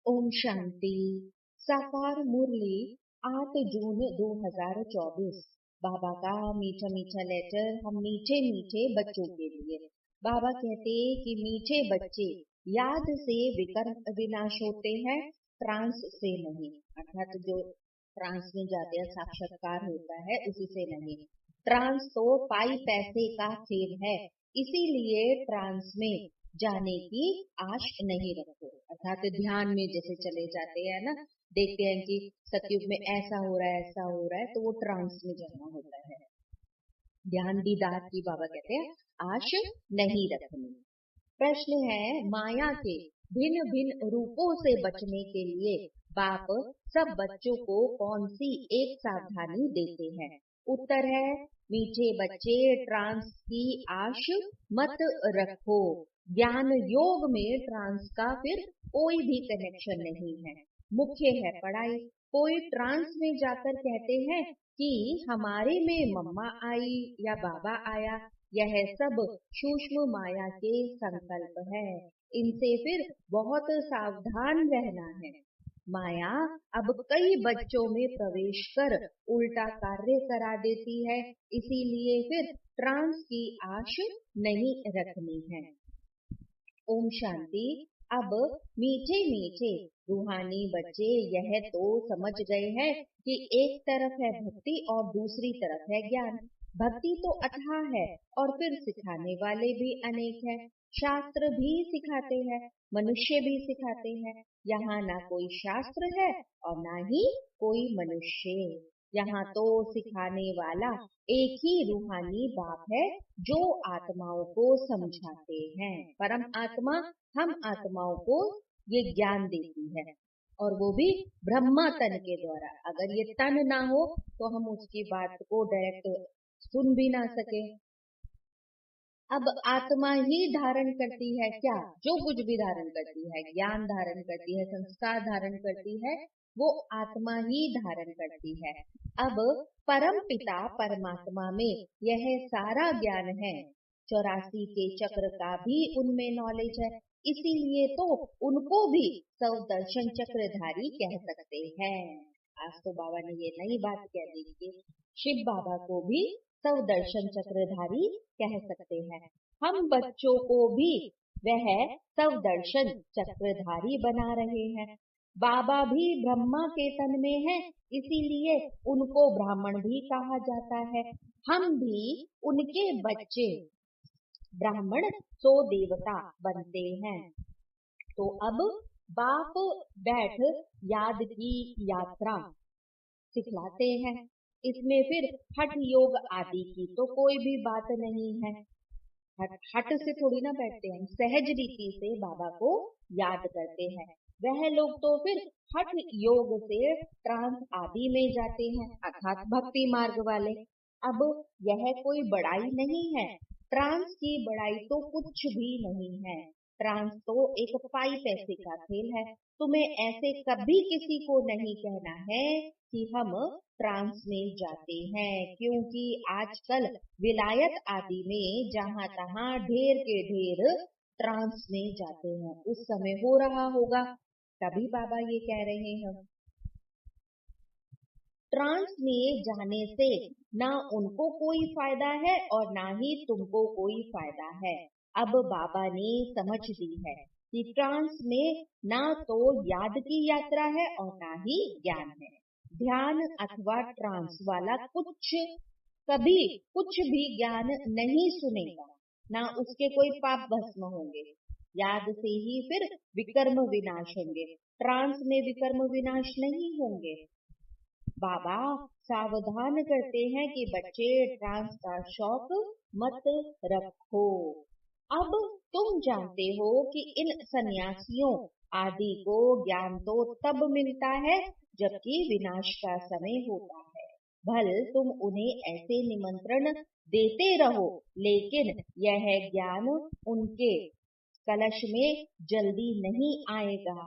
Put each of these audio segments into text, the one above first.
ओम शांति। साकार मुरली 8 जून 2024। बाबा का मीठा मीठा लेटर हम मीठे मीठे बच्चों के लिए। बाबा कहते कि मीठे बच्चे याद से विकर्म विनाश होते हैं, ट्रांस से नहीं। अर्थात जो ट्रांस में जाते हैं, साक्षात्कार होता है, उसी से नहीं। ट्रांस तो पाई पैसे का खेल है, इसीलिए ट्रांस में जाने की आश नहीं रखो। अर्थात ध्यान में जैसे चले जाते हैं ना, देखते हैं कि सतयुग में ऐसा हो रहा है, ऐसा हो रहा है, तो वो ट्रांस में जाना होता है। ध्यान दीदार की बाबा कहते हैं आश नहीं रखनी। प्रश्न है, माया के भिन्न भिन्न रूपों से बचने के लिए बाप सब बच्चों को कौन सी एक सावधानी देते हैं? उत्तर है, मीठे बच्चे ट्रांस की आश मत रखो। ज्ञान योग में ट्रांस का फिर कोई भी कनेक्शन नहीं है, मुख्य है पढ़ाई। कोई ट्रांस में जाकर कहते हैं कि हमारे में मम्मा आई या बाबा आया, यह सब सूक्ष्म माया के संकल्प है, इनसे फिर बहुत सावधान रहना है। माया अब कई बच्चों में प्रवेश कर उल्टा कार्य करा देती है, इसीलिए फिर ट्रांस की आश नहीं रखनी है। ओम शांति। अब मीठे मीठे रूहानी बच्चे यह तो समझ गए हैं कि एक तरफ है भक्ति और दूसरी तरफ है ज्ञान। भक्ति तो अथाह है और फिर सिखाने वाले भी अनेक हैं। शास्त्र भी सिखाते हैं, मनुष्य भी सिखाते हैं। यहाँ ना कोई शास्त्र है और ना ही कोई मनुष्य। यहाँ तो सिखाने वाला एक ही रूहानी बाप है जो आत्माओं को समझाते हैं। परम आत्मा हम आत्माओं को ये ज्ञान देती है, और वो भी ब्रह्मा तन के द्वारा। अगर ये तन ना हो तो हम उसकी बात को डायरेक्ट सुन भी ना सके। अब आत्मा ही धारण करती है क्या? जो कुछ भी धारण करती है, ज्ञान धारण करती है, संस्कार धारण करती है, वो आत्मा ही धारण करती है। अब परम पिता परमात्मा में यह सारा ज्ञान है, 84 के चक्र का भी उनमें नॉलेज है, इसीलिए तो उनको भी सौदर्शन चक्रधारी कह सकते हैं। आज तो बाबा ने ये नई बात कह दी कि शिव बाबा को भी सौदर्शन चक्रधारी कह सकते हैं। हम बच्चों को भी वह सौदर्शन चक्रधारी बना रहे हैं। बाबा भी ब्रह्मा के तन में है, इसीलिए उनको ब्राह्मण भी कहा जाता है। हम भी उनके बच्चे ब्राह्मण सो देवता बनते हैं। तो अब बाप बैठ याद की यात्रा सिखलाते हैं। इसमें फिर हठ योग आदि की तो कोई भी बात नहीं है। हट से थोड़ी ना बैठते हैं, सहज रीति से बाबा को याद करते हैं। वह लोग तो फिर हठ योग से ट्रांस आदि में जाते हैं, अर्थात भक्ति मार्ग वाले। अब यह कोई बड़ाई नहीं है, ट्रांस की बड़ाई तो कुछ भी नहीं है। ट्रांस तो एक पाई पैसे का खेल है। तुम्हें ऐसे कभी किसी को नहीं कहना है कि हम ट्रांस में जाते हैं, क्योंकि आजकल विलायत आदि में जहां तहां ढेर के ढेर ट्रांस में जाते हैं। उस समय हो रहा होगा, तभी बाबा ये कह रहे हैं। ट्रांस में जाने से ना उनको कोई फायदा है और ना ही तुमको कोई फायदा है। अब बाबा ने समझ दी है कि ट्रांस में ना तो याद की यात्रा है और ना ही ज्ञान है। ध्यान अथवा ट्रांस वाला कभी कुछ भी ज्ञान नहीं सुनेगा, ना उसके कोई पाप भस्म होंगे। याद से ही फिर विकर्म विनाश होंगे, ट्रांस में विकर्म विनाश नहीं होंगे। बाबा सावधान करते हैं कि बच्चे ट्रांस का शौक मत रखो। अब तुम जानते हो कि इन सन्यासियों आदि को ज्ञान तो तब मिलता है जबकि विनाश का समय होता है। भल तुम उन्हें ऐसे निमंत्रण देते रहो, लेकिन यह ज्ञान उनके कलश में जल्दी नहीं आएगा।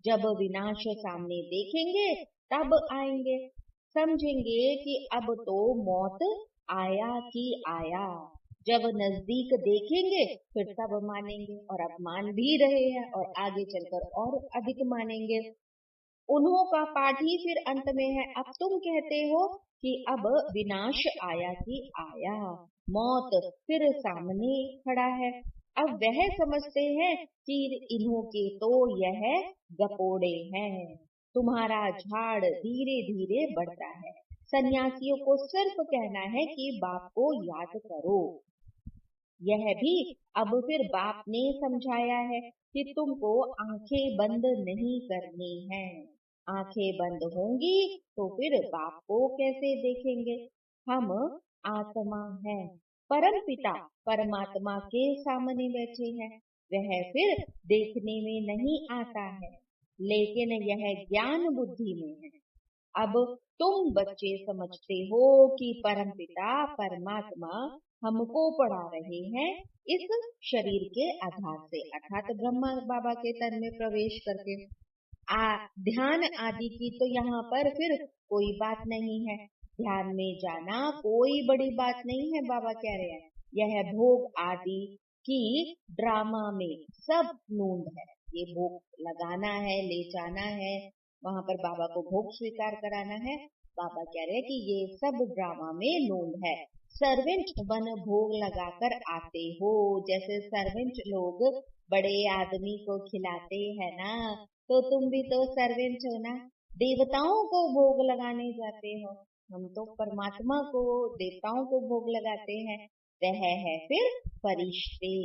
जब विनाश सामने देखेंगे तब आएंगे, समझेंगे कि अब तो मौत आया कि आया। जब नजदीक देखेंगे फिर तब मानेंगे, और अब मान भी रहे हैं और आगे चलकर और अधिक मानेंगे। उन्हों का पाठ ही फिर अंत में है। अब तुम कहते हो कि अब विनाश आया कि आया, मौत फिर सामने खड़ा है। अब वह समझते हैं कि इन्हों के तो यह गपोड़े हैं। तुम्हारा झाड़ धीरे धीरे बढ़ता है। सन्यासियों को सिर्फ कहना है कि बाप को याद करो। यह भी अब फिर बाप ने समझाया है कि तुमको आंखें बंद नहीं करनी है। आंखें बंद होंगी तो फिर बाप को कैसे देखेंगे। हम आत्मा हैं, परम पिता परमात्मा के सामने बैठे हैं। वह फिर देखने में नहीं आता है, लेकिन यह ज्ञान बुद्धि में है। अब तुम बच्चे समझते हो कि परमपिता परमात्मा हमको पढ़ा रहे हैं इस शरीर के आधार से, अर्थात ब्रह्मा बाबा के तन में प्रवेश करके। ध्यान आदि की तो यहाँ पर फिर कोई बात नहीं है। ध्यान में जाना कोई बड़ी बात नहीं है, बाबा कह रहे हैं। यह भोग आदि की ड्रामा में सब नूंद है। ये भोग लगाना है, ले जाना है, वहां पर बाबा को भोग स्वीकार कराना है। बाबा कह रहे हैं कि ये सब ड्रामा में नूंद है। सर्वेंट बन भोग लगाकर आते हो, जैसे सर्वेंट लोग बड़े आदमी को खिलाते हैं ना, तो तुम भी तो सर्वेंट हो ना। देवताओं को भोग लगाने जाते हो, हम तो परमात्मा को देवताओं को भोग लगाते हैं। वह है फिर फरिश्ते,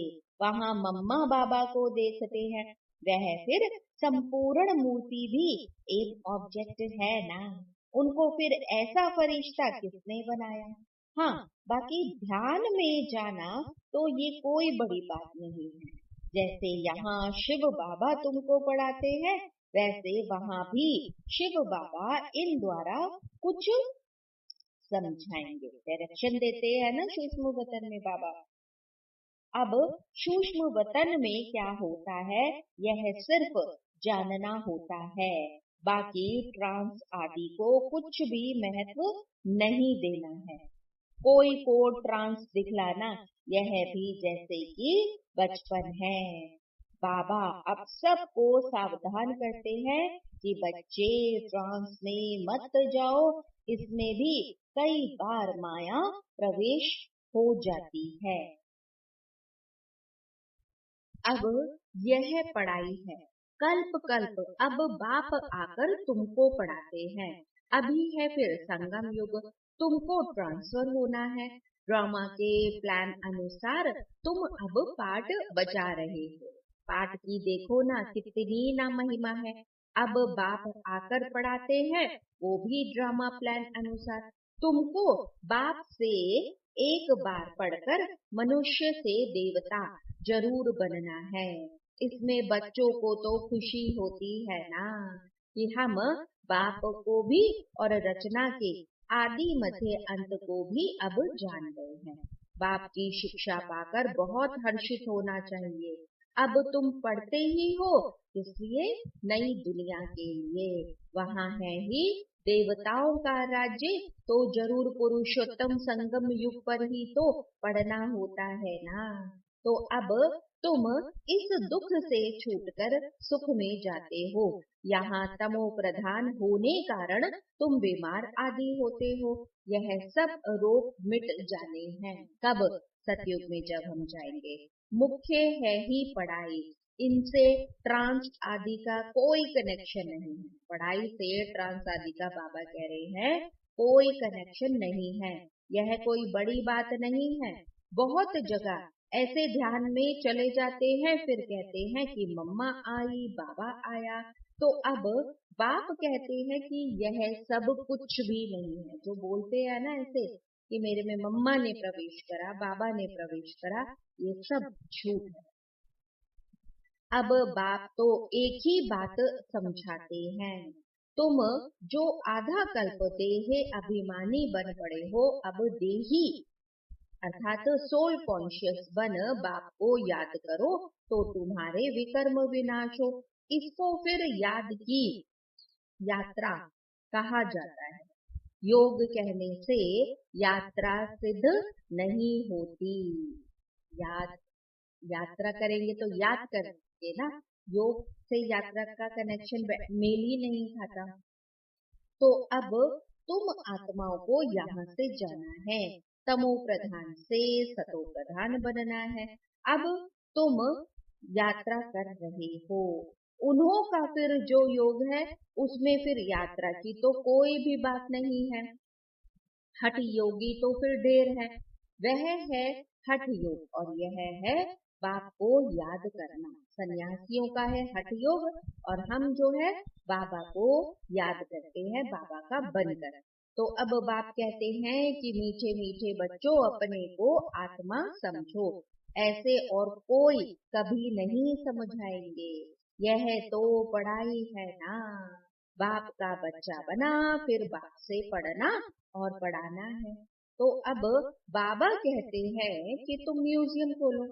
वहां मम्मा बाबा को देखते हैं। वह फिर संपूर्ण मूर्ति भी एक ऑब्जेक्ट है ना। उनको फिर ऐसा फरिश्ता किसने बनाया। हाँ, बाकी ध्यान में जाना तो ये कोई बड़ी बात नहीं है। जैसे यहाँ शिव बाबा तुमको पढ़ाते हैं, वैसे वहां भी शिव बाबा इन द्वारा कुछ समझाएंगे, डायरेक्शन देते हैं ना सूक्ष्म वतन में बाबा। अब सूक्ष्म वतन में क्या होता है, यह सिर्फ जानना होता है। बाकी ट्रांस आदि को कुछ भी महत्व नहीं देना है। कोई को ट्रांस दिखलाना, यह भी जैसे कि बचपन है। बाबा अब सबको सावधान करते हैं कि बच्चे ट्रांस में मत जाओ, इसमें भी कई बार माया प्रवेश हो जाती है। अब यह पढ़ाई है, कल्प कल्प अब बाप आकर तुमको पढ़ाते हैं। अभी है फिर संगम युग, तुमको ट्रांसफर होना है। ड्रामा के प्लान अनुसार तुम अब पाठ बजा रहे हो। पाठ की देखो ना कितनी ना महिमा है। अब बाप आकर पढ़ाते हैं, वो भी ड्रामा प्लान अनुसार। तुमको बाप से एक बार पढ़कर मनुष्य से देवता जरूर बनना है। इसमें बच्चों को तो खुशी होती है ना कि हम बाप को भी और रचना के आदि मध्य अंत को भी अब जान गए हैं। बाप की शिक्षा पाकर बहुत हर्षित होना चाहिए। अब तुम पढ़ते ही हो, इसलिए नई दुनिया के लिए वहाँ है ही देवताओं का राज्य, तो जरूर पुरुषोत्तम संगम युग पर ही तो पढ़ना होता है ना। तो अब तुम इस दुख से छूटकर सुख में जाते हो। यहाँ तमो प्रधान होने कारण तुम बीमार आदि होते हो। यह सब रोग मिट जाने हैं। कब? सतयुग में जब हम जाएंगे। मुख्य है ही पढ़ाई, इनसे ट्रांस आदि का कोई कनेक्शन नहीं है। पढ़ाई से ट्रांस आदि का बाबा कह रहे हैं कोई कनेक्शन नहीं है। यह कोई बड़ी बात नहीं है। बहुत जगह ऐसे ध्यान में चले जाते हैं, फिर कहते हैं कि मम्मा आई बाबा आया। तो अब बाप कहते हैं कि यह सब कुछ भी नहीं है। जो बोलते हैं ना ऐसे कि मेरे में मम्मा ने प्रवेश करा, बाबा ने प्रवेश करा, ये सब झूठ है। अब बाप तो एक ही बात समझाते हैं, तुम जो आधा कल्प देहे अभिमानी बन पड़े हो, अब देही अर्थात सोल कॉन्शियस बन बाप को याद करो तो तुम्हारे विकर्म विनाश हो। इसको फिर याद की यात्रा कहा जाता है। योग कहने से यात्रा सिद्ध नहीं होती। याद यात्रा करेंगे तो याद करेंगे ना, योग से यात्रा का कनेक्शन मेल ही नहीं खाता। तो अब तुम आत्माओं को यहाँ से जाना है, तमो प्रधान से सतो प्रधान बनना है। अब तुम यात्रा कर रहे हो, उन्हों का फिर जो योग है उसमें फिर यात्रा की तो कोई भी बात नहीं है। हठ योगी तो फिर ढेर है, वह है हठ योग और यह है बाप को याद करना। सन्यासियों का है हठ योग और हम जो है बाबा को याद करते हैं, बाबा का बनकर। तो अब बाप कहते हैं कि मीठे मीठे बच्चों अपने को आत्मा समझो, ऐसे और कोई कभी नहीं समझाएंगे। यह तो पढ़ाई है ना, बाप का बच्चा बना फिर बाप से पढ़ना और पढ़ाना है। तो अब बाबा कहते हैं कि तुम म्यूजियम खोलो,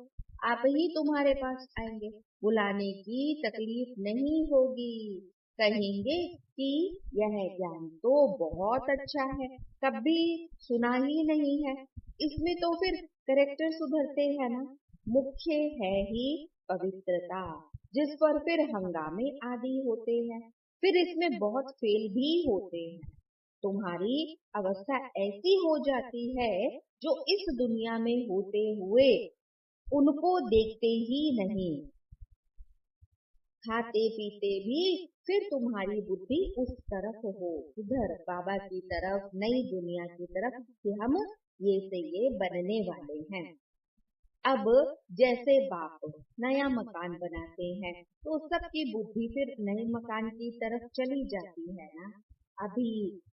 आप ही तुम्हारे पास आएंगे, बुलाने की तकलीफ नहीं होगी। कहेंगे कि यह ज्ञान तो बहुत अच्छा है, कभी सुना ही नहीं है। इसमें तो फिर करेक्टर सुधरते हैं ना। मुख्य है ही पवित्रता, जिस पर फिर हंगामे आदि होते हैं, फिर इसमें बहुत फेल भी होते हैं। तुम्हारी अवस्था ऐसी हो जाती है जो इस दुनिया में होते हुए उनको देखते ही नहीं, खाते पीते भी फिर तुम्हारी बुद्धि उस तरफ हो, उधर बाबा की तरफ, नई दुनिया की तरफ कि हम ये से ये बनने वाले हैं। अब जैसे बाप नया मकान बनाते हैं तो सबकी बुद्धि फिर नए मकान की तरफ चली जाती है ना। अभी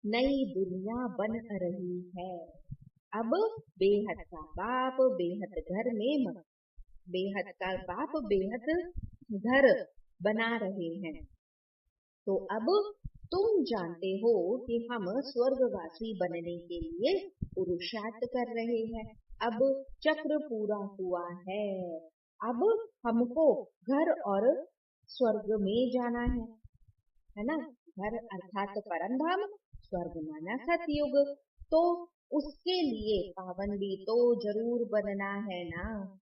नई दुनिया बन रही है, अब बेहद का बाप बेहद घर में बेहद का बाप बेहद घर बना रहे हैं। तो अब तुम जानते हो कि हम स्वर्गवासी बनने के लिए पुरुषार्थ कर रहे हैं। अब चक्र पूरा हुआ है, अब हमको घर और स्वर्ग में जाना है ना। घर अर्थात परम धाम, स्वर्ग माना सतयुग। तो उसके लिए पावन भी तो जरूर बनना है ना।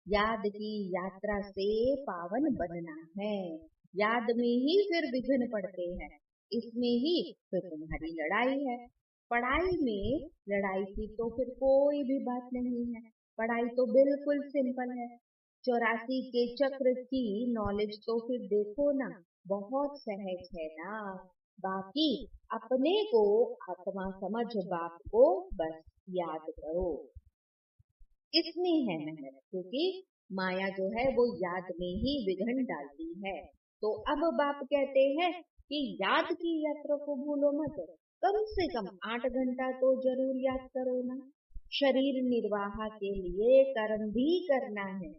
याद की यात्रा से पावन बनना है। याद में ही फिर विघ्न पड़ते हैं, इसमें ही फिर तुम्हारी लड़ाई है। पढ़ाई में लड़ाई की तो फिर कोई भी बात नहीं है, पढ़ाई तो बिल्कुल सिंपल है। 84 के चक्र की नॉलेज तो फिर देखो ना, बहुत सहज है ना। बाकी अपने को आत्मा समझ बाप को बस याद करो, इसमें है मेहनत, क्योंकि माया जो है वो याद में ही विघ्न डालती है। तो अब बाप कहते हैं कि याद की यात्रा को भूलो मत, कम से कम 8 घंटा तो जरूर याद करो ना। शरीर निर्वाह के लिए कर्म भी करना है,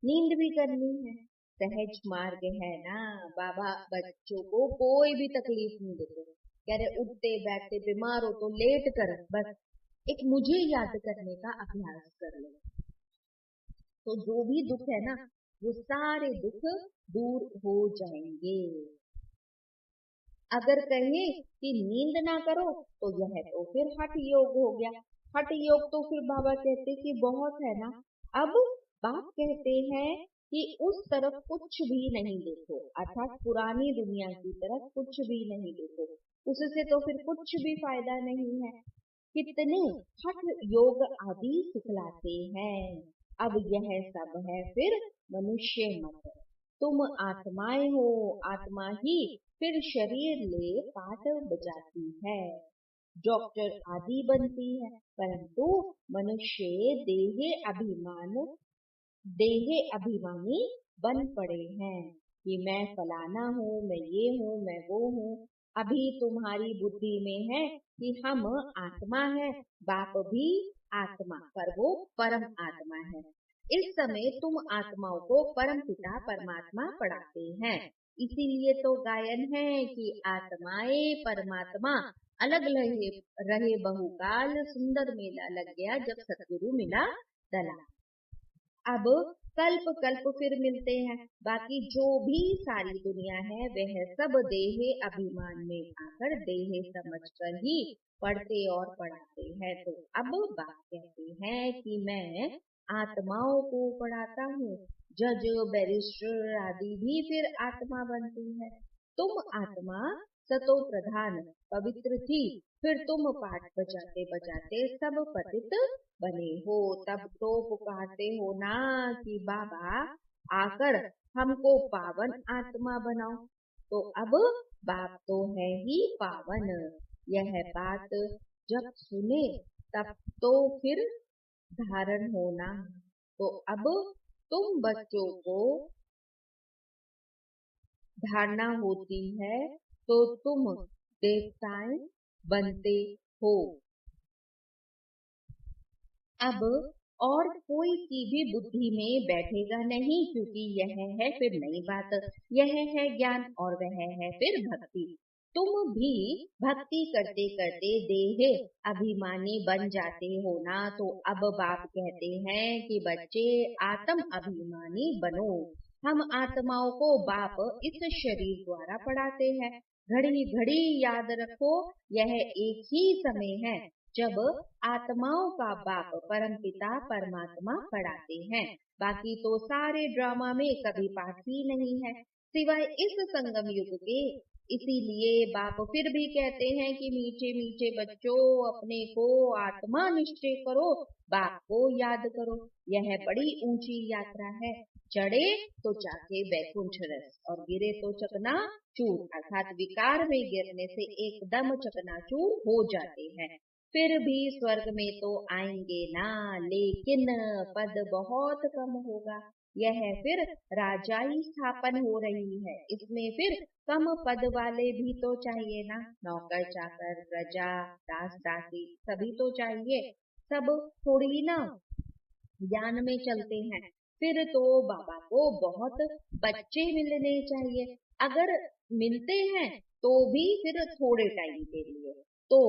नींद भी करनी है, सहज मार्ग है ना। बाबा बच्चों को कोई भी तकलीफ नहीं देते, कह रहे उठते बैठते बीमार हो तो लेट कर बस एक मुझे याद करने का अभ्यास कर लो, तो जो भी दुख है ना वो सारे दुख दूर हो जाएंगे। अगर कहें कि नींद ना करो तो यह तो फिर हठ योग हो गया। हठ योग तो फिर बाबा कहते कि बहुत है ना। अब बाप कहते हैं कि उस तरफ कुछ भी नहीं देखो, अर्थात पुरानी दुनिया की तरफ कुछ भी नहीं देखो, उससे तो फिर कुछ भी फायदा नहीं है। कितने हठ योग आदि सिखलाते हैं। अब यह सब है फिर मनुष्य मत, तुम आत्माएं हो, आत्मा ही फिर शरीर ले पाठ बजाती है, डॉक्टर आदि बनती है, परंतु मनुष्य देहे अभिमानी बन पड़े हैं कि मैं फलाना हूँ, मैं ये हूँ, मैं वो हूँ। अभी तुम्हारी बुद्धि में है कि हम आत्मा है, बाप भी आत्मा, पर वो परम आत्मा है। इस समय तुम आत्माओं को परम पिता परमात्मा पढ़ाते हैं, इसीलिए तो गायन है कि आत्माएं परमात्मा अलग रहे बहुकाल, सुंदर मेला लग गया जब सतगुरु मिला दला। अब कल्प कल्प फिर मिलते हैं। बाकी जो भी सारी दुनिया है वह सब देह अभिमान में आकर देह समझकर ही पढ़ते और पढ़ाते हैं। तो अब बात कहते हैं कि मैं आत्माओं को पढ़ाता हूँ। जज बैरिस्टर आदि भी फिर आत्मा बनती है। तुम आत्मा सतो प्रधान पवित्र थी, फिर तुम पाठ बजाते बजाते सब पतित बने हो। तब तो पुकारते हो ना कि बाबा आकर हमको पावन आत्मा बनाओ। तो अब बाप तो है ही पावन। यह बात जब सुने तब तो फिर धारण होना। तो अब तुम बच्चों को धारणा होती है तो तुम देवताएं बनते हो। अब और कोई की भी बुद्धि में बैठेगा नहीं, क्योंकि यह है फिर नई बात, यह है ज्ञान और वह है फिर भक्ति। तुम भी भक्ति करते करते देह अभिमानी बन जाते हो ना। तो अब बाप कहते हैं कि बच्चे आत्म अभिमानी बनो। हम आत्माओं को बाप इस शरीर द्वारा पढ़ाते हैं। घड़ी घड़ी याद रखो, यह एक ही समय है जब आत्माओं का बाप परमपिता परमात्मा पढ़ाते हैं। बाकी तो सारे ड्रामा में कभी पाठ ही नहीं है सिवाय इस संगम युग के। इसीलिए बाप फिर भी कहते हैं कि मीठे मीठे बच्चों, अपने को आत्मा निश्चय करो, बाप को याद करो। यह बड़ी ऊंची यात्रा है। चढ़े तो चाहे बैकुंठ रस और गिरे तो चकना चूर, अर्थात विकार में गिरने से एकदम चकनाचूर हो जाते हैं। फिर भी स्वर्ग में तो आएंगे ना, लेकिन पद बहुत कम होगा। यह फिर राजाई स्थापन हो रही है, इसमें फिर कम पद वाले भी तो चाहिए ना। नौकर चाकर प्रजा दास दासी सभी तो चाहिए। सब थोड़ी ना ज्ञान में चलते हैं। फिर तो बाबा को बहुत बच्चे मिलने चाहिए। अगर मिलते हैं तो भी फिर थोड़े टाइम के लिए। तो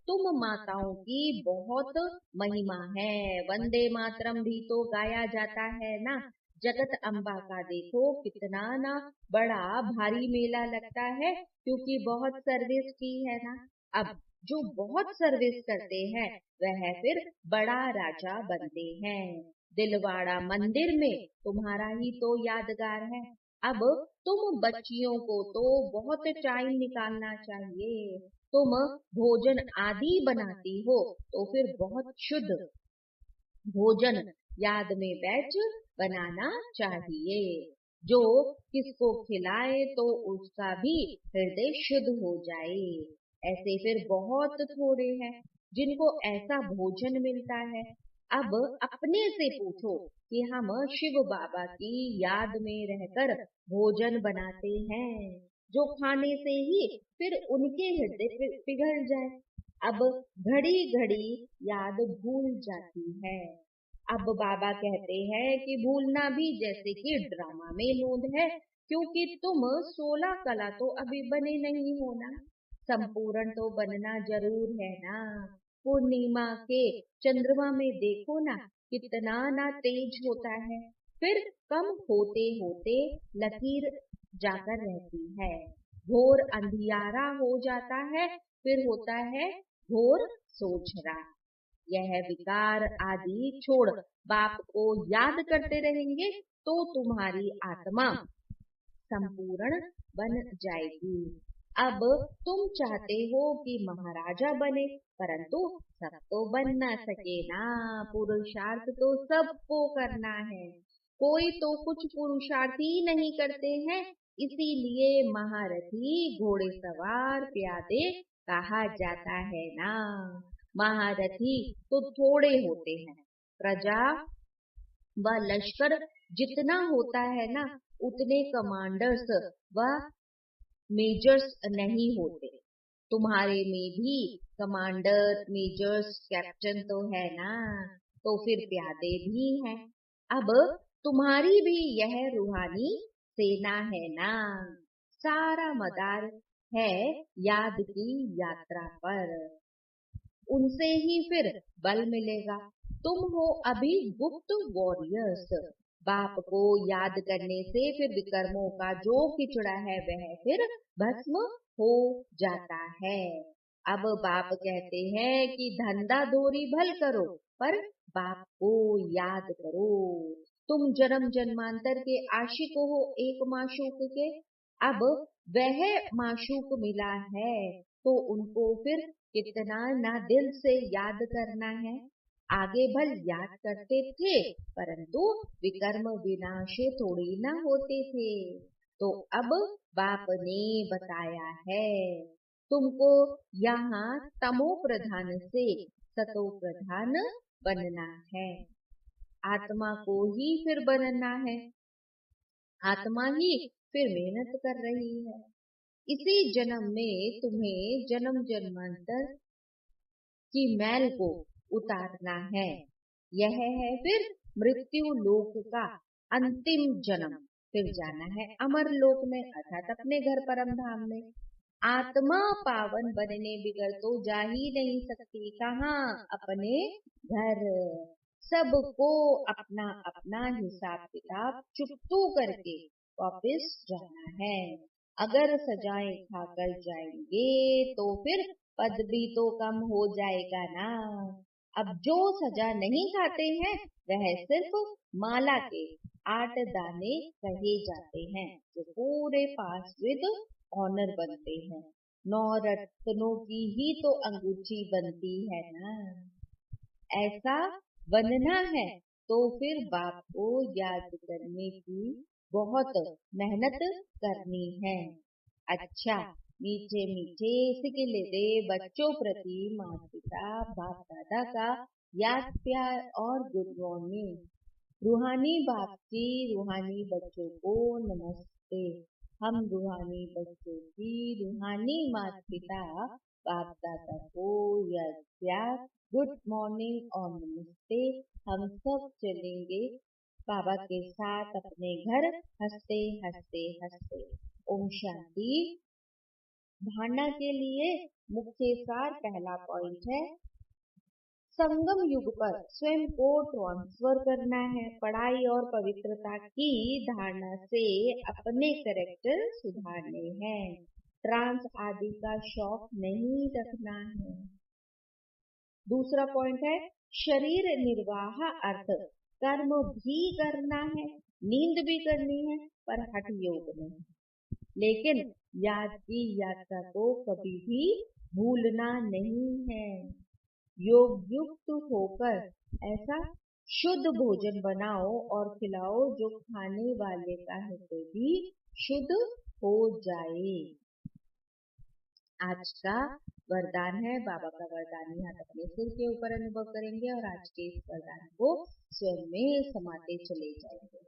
तुम माताओं की बहुत महिमा है। वंदे मातरम भी तो गाया जाता है ना। जगत अम्बा का देखो कितना ना बड़ा भारी मेला लगता है, क्योंकि बहुत सर्विस की है ना। अब जो बहुत सर्विस करते हैं वह फिर बड़ा राजा बनते हैं। दिलवाड़ा मंदिर में तुम्हारा ही तो यादगार है। अब तुम बच्चियों को तो बहुत टाइम निकालना चाहिए। तुम भोजन आदि बनाती हो तो फिर बहुत शुद्ध भोजन याद में बैठ बनाना चाहिए। जो किसको खिलाए तो उसका भी हृदय शुद्ध हो जाए। ऐसे फिर बहुत थोड़े हैं जिनको ऐसा भोजन मिलता है। अब अपने से पूछो कि हम शिव बाबा की याद में रहकर भोजन बनाते हैं, जो खाने से ही फिर उनके हृदय पिघल जाए। अब घड़ी घड़ी याद भूल जाती है। अब बाबा कहते हैं कि भूलना भी जैसे कि ड्रामा में नोंद है, क्योंकि तुम 16 कला तो अभी बने नहीं हो ना। संपूर्ण तो बनना जरूर है ना। पूर्णिमा के चंद्रमा में देखो ना कितना ना तेज होता है, फिर कम होते होते लकीर जाकर रहती है। घोर अंधियारा हो जाता है, फिर होता है घोर सोचरा। यह विकार आदि छोड़ बाप को याद करते रहेंगे तो तुम्हारी आत्मा संपूर्ण बन जाएगी। अब तुम चाहते हो कि महाराजा बने, परंतु सब तो बन न सके ना। पुरुषार्थ तो सबको करना है, कोई तो कुछ पुरुषार्थ ही नहीं करते हैं। इसीलिए महारथी घोड़े सवार प्यादे कहा जाता है ना। महारथी तो थोड़े होते हैं, प्रजा व लश्कर जितना होता है ना उतने कमांडर्स व मेजर्स नहीं होते। तुम्हारे में भी कमांडर मेजर्स कैप्टन तो है ना, तो फिर प्यादे भी हैं। अब तुम्हारी भी यह रूहानी सेना है ना। सारा मदार है याद की यात्रा पर, उनसे ही फिर बल मिलेगा। तुम हो अभी गुप्त वॉरियर्स। बाप को याद करने से फिर विकर्मों का जो खिचड़ा है वह फिर भस्म हो जाता है। अब बाप कहते हैं कि धंधा दोरी भल करो, पर बाप को याद करो। तुम जन्म जन्मांतर के आशिक हो एक माशूक के। अब वह माशूक मिला है तो उनको फिर कितना ना दिल से याद करना है। आगे भल याद करते थे, परंतु विकर्म विनाश थोड़ी ना होते थे। तो अब बाप ने बताया है तुमको यहाँ तमो प्रधान से सतो प्रधान बनना है। आत्मा को ही फिर बनना है। आत्मा ही फिर मेहनत कर रही है। इसी जन्म में तुम्हें जन्म जन्मांतर की मैल को उतारना है। यह है फिर मृत्यु लोक का अंतिम जन्म। फिर जाना है अमर लोक में, अर्थात अपने घर परम धाम में। आत्मा पावन बनने बिगड़ तो जा ही नहीं सकती, कहाँ? अपने घर। सबको अपना अपना हिसाब किताब चुकतू करके वापस जाना है। अगर सजाएं खाकर जाएंगे तो फिर पद भी तो कम हो जाएगा ना। अब जो सजा नहीं खाते हैं वह सिर्फ माला के 8 दाने कहे जाते हैं, जो पूरे पास विद ऑनर बनते हैं। 9 रत्नों की ही तो अंगूठी बनती है ना। ऐसा बनना है तो फिर बाप को याद करने की बहुत मेहनत करनी है। अच्छा, मीठे मीठे सिकिले दे बच्चों प्रति माता पिता बाप दादा का याद प्यार और गुड मॉर्निंग। रूहानी बाप की रूहानी बच्चों को नमस्ते। हम रूहानी बच्चों की रूहानी माता पिता बाप दादा को याद प्यार गुड मॉर्निंग और नमस्ते। हम सब चलेंगे बाबा के साथ अपने घर हंसते हंसते हंसते। ओम शांति। धारणा के लिए मुख्य सार पहला पॉइंट है, संगम युग पर स्वयं को ट्रांसफर करना है। पढ़ाई और पवित्रता की धारणा से अपने कैरेक्टर सुधारने हैं। ट्रांस आदि का शौक नहीं रखना है। दूसरा पॉइंट है, शरीर निर्वाह अर्थ कर्म भी करना है, नींद भी करनी है, पर हठ योग नहीं। लेकिन याद की यात्रा को कभी भी भूलना नहीं है। योग युक्त होकर ऐसा शुद्ध भोजन बनाओ और खिलाओ जो खाने वाले का हृदय भी शुद्ध हो जाए। आज का वरदान है, बाबा का वरदान ही हाथ अपने सिर के ऊपर अनुभव करेंगे और आज के इस वरदान को स्वयं में समाते चले जाएंगे।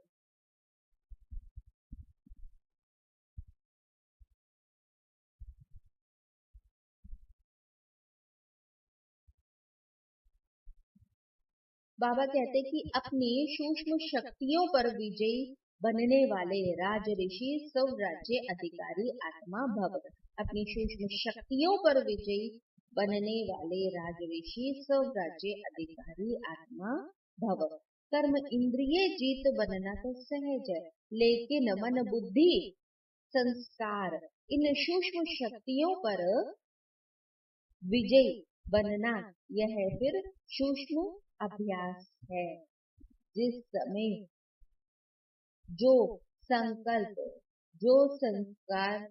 बाबा कहते कि अपनी सूक्ष्म शक्तियों पर विजयी बनने वाले राज ऋषि स्वराज्य अधिकारी आत्मा भव। अपनी सूक्ष्म शक्तियों पर विजयी बनने वाले राज ऋषि स्वराज्य अधिकारी आत्मा भव। कर्म इंद्रिय जीत बनना तो सहज है, लेकिन मन बुद्धि संस्कार इन सूक्ष्म शक्तियों पर विजयी बनना, यह फिर सूक्ष्म अभ्यास है। जिस समय जो संकल्प जो संस्कार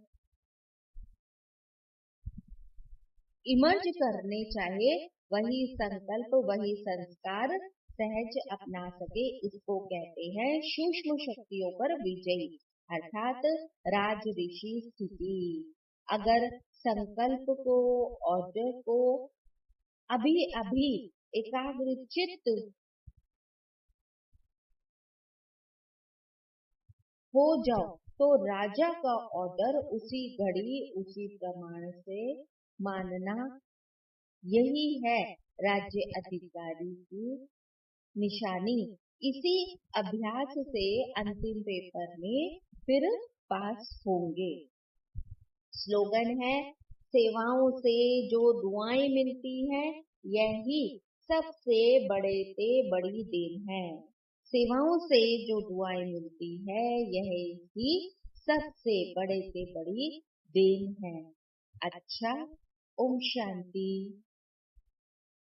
इमर्ज करने चाहे, वही संकल्प वही संस्कार सहज अपना सके, इसको कहते हैं सूक्ष्म शक्तियों पर विजयी, अर्थात राज ऋषि स्थिति। अगर संकल्प को ऑर्डर को अभी अभी एकाग्रचित्त हो जाओ तो राजा का ऑर्डर उसी घड़ी उसी प्रमाण से मानना, यही है राज्य अधिकारी की निशानी। इसी अभ्यास से अंतिम पेपर में फिर पास होंगे। स्लोगन है, सेवाओं से जो दुआएं मिलती हैं यही सबसे बड़े से बड़ी देन है। सेवाओं से जो दुआएं मिलती है यह इसकी सबसे बड़े से बड़ी देन है। अच्छा, ओम शांति।